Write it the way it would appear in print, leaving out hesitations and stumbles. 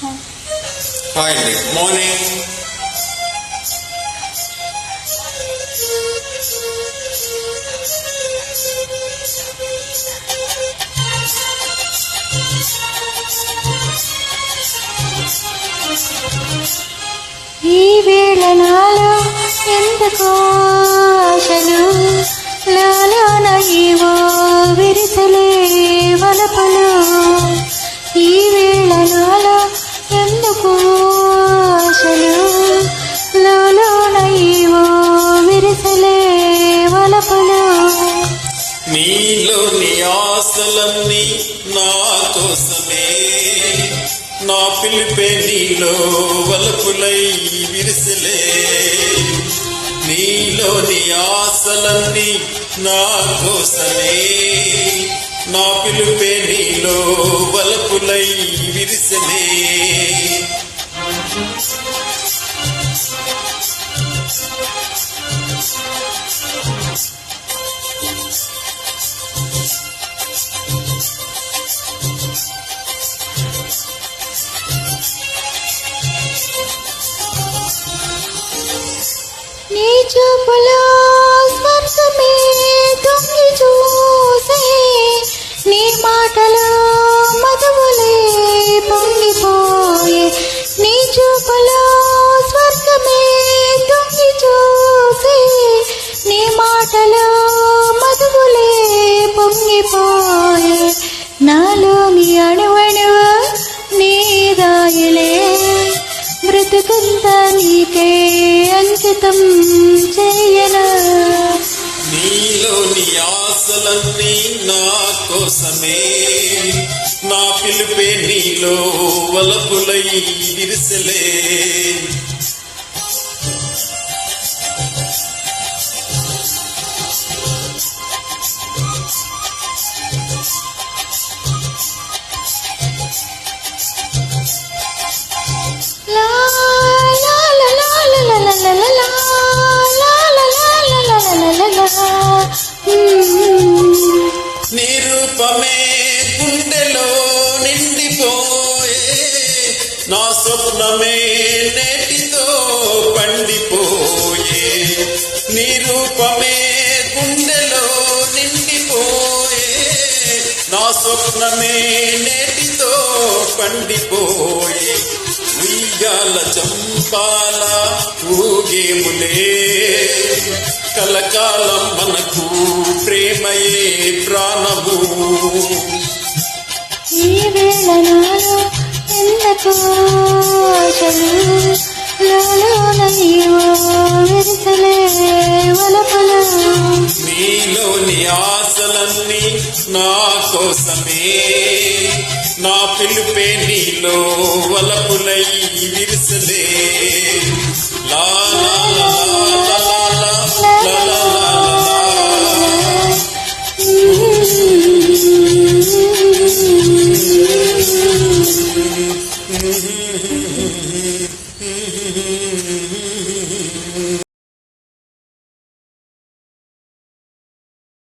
Hi అండి, morning. ఈ వేళ నాలో ఎందుకో ఆశలు, లాలాన ఏవో విరిసలే వలపలు. ఈ వేళ నాలో ఎందుకో ఆశలు, లాలాన ఏవో విరిసలే వలపలు. నీలోని ఆశలన్నీ నా కోసమే, నా పిలిపే నీలో వలపులై విరిసలే. నీలోని ఆశలన్నీ నా కోసమే, నా పిలిపే నీలో వలపులై విరిసలే. నీ చూపులో స్వర్గమే తొంగి చూసే, నీ మాటలో మధువులే పొంగిపోయే. నీ చూపులో స్వర్గమే తొంగి చూసే, నీ మాటలో మధువులే పొంగిపోయే. నాలోని అణువణువు నీ దాయలే, బ్రతుకంతా నీకే అంకితం చేయనా. నీలోని ఆశలన్నీ నా కోసమే, నా పిలిపే నీలో వలపులై విరిసలే. లా లా లా లా లా లా లా లా లా లా లా లా లా లా లా లా. నిరూపమే గుండెలో నిండిపోయే, నా స్వప్నమే నేటితో పండిపోయే. నిరూపమే గుండెలో నిండిపోయే, నా స్వప్నమే నేటితో పండిపోయే. ఉయ్యాల చంపాల ఊగేములే, కలకాలం మనకు ప్రేమయే ప్రాణము. ఈ వేళ నాలో ఎందుకో ఆశలు, లోలోన ఏవో విరిసలే వలపలు. నీలోని ఆశలన్నీ నా కోసమే, నా పిలుపే నీలో వలపులై విరిసలే. లా లా లా లా లా లా లా లా లా లా.